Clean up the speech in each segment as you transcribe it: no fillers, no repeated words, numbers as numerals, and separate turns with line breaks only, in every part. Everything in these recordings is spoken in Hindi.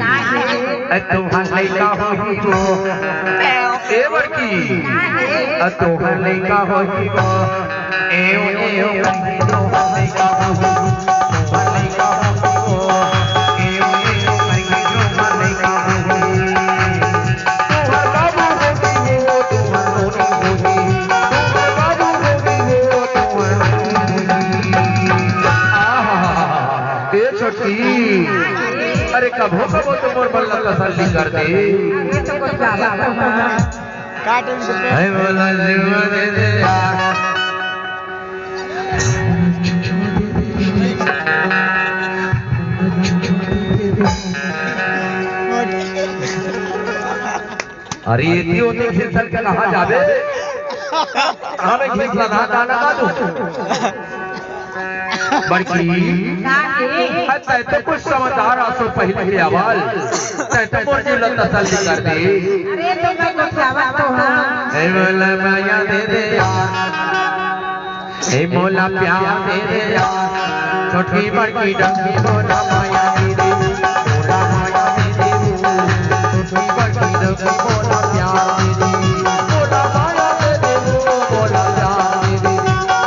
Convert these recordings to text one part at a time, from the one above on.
तोहर लइका होई गो ए बड़की तोहर लइका होई गो एओ एओ तोहर लइका होई तोहर लइका होई गो एओ एओ करके तोहर लइका होई तोहर बाबू होई गो तोहर नोनी होई तोहर बाबू होई गो तोहर आहा ए छोटी अरे कभो कभो तो मोर बल्ला तसल्ली कर दे है बोला जीवा दे दे यार अरे इतनी होती खिलचल के कहाँ जाबे हमें खिलचला ना गाना गा दूं बड़की तै तो कुछ समझदार आसो पहले के आवाज तै तो मोर जीव लता तसल्ली कर दे
अरे तो मैं कुछ आवाज तो हां
हे मोला माया दे दे यार हे मोला प्यार दे दे यार छोटी बड़की डंगी मोला माया दे दे मोला माया दे दे छोटी बड़की डंगी मोला प्यार दे दे मोला माया दे दे मोला प्यार दे दे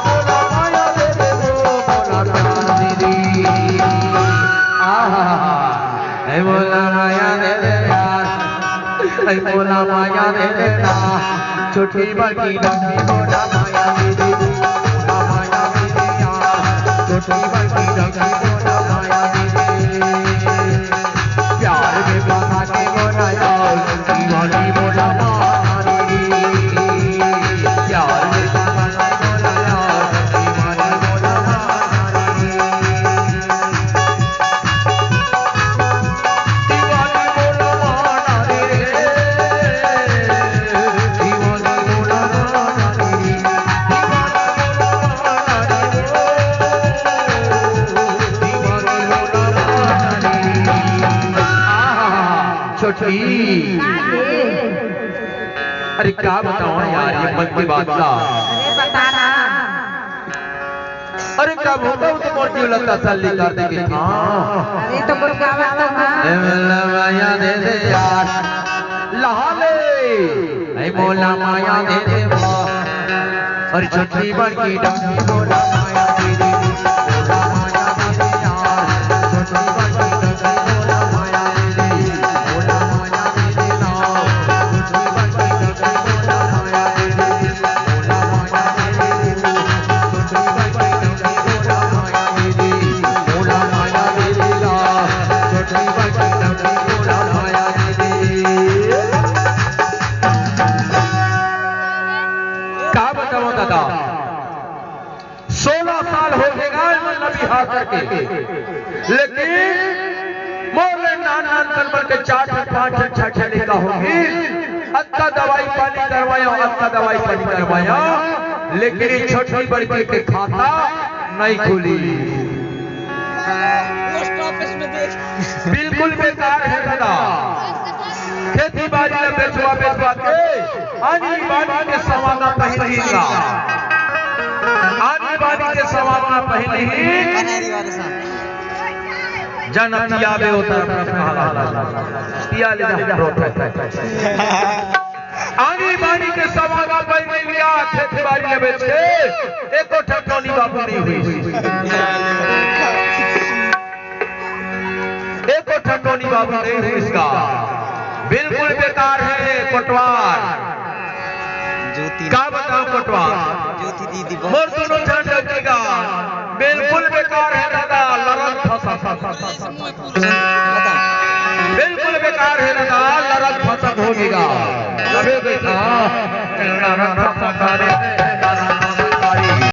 मोला माया दे दे मोला प्यार दे दे आहा हे मोला माया दे दे यार हे मोला माया दे दे ना छोटी बड़की डंगी मोला माया दे दे मोला माया दे दे यार छोटी बड़की डंगी मोला माया दे दे प्यार में बना के मोला यार दीवानी मोला मारी प्यार में बना के मोला यार दीवानी मोला मारी दीवानी मोला मारी दीवानी मोला मारी दीवानी मोला मारी छोटी अरे क्या बताऊं यार ये मन की बात का
अरे बता ना
अरे कब होता हूँ तो मोर जीव लता तसल्ली कर देगी
अरे तो कुछ आवाज तो हां
मोला माया दे दे यार लहाले ऐ मोला माया दे दे और छोटी बड़की डंगी मोला माया दे दे मोला माया दे दे यार छोटी बड़की डंगी मोला माया दे दे मोला माया दे दे ना छोटी बड़की डंगी मोला माया दे दे मोला माया दे दे छोटी बड़की डंगी मोला माया दे दे मोला माया दे दे ना छोटी बड़की डंगी मोला माया दे दे क्या बताऊं दादा 16 साल हो गएगा नबी हाथ करके लेकिन मोरे नान कलमल के 4 5 6 लेका होगी अच्छा दवाई पानी करवाया लेकिन ये छोटी बड़की के खाता नहीं खुली
पोस्ट ऑफिस में देख
बिल्कुल बेकार है दादा खेती बाड़ी में बेचवा के आनी बाड़ी के समाना पहन लीला आनी बाड़ी के समाना पहन ही जनम यावे होता पिया ले आनी बाड़ी के समाना पहन लिया खेती बाड़ी में बेचे एको ठकोनी बाबू नहीं हुई एको ठकोनी बाबू नहीं हुई इसका बिल्कुल बेकार है कोटवार क्या बताओ कोटवार
ज्योति दीदी
मोर दोनों जान रखेगा बिल्कुल बेकार है दादा लड़क फसा बिल्कुल बेकार है दादा लड़क फसा होगेगा लबे बेटा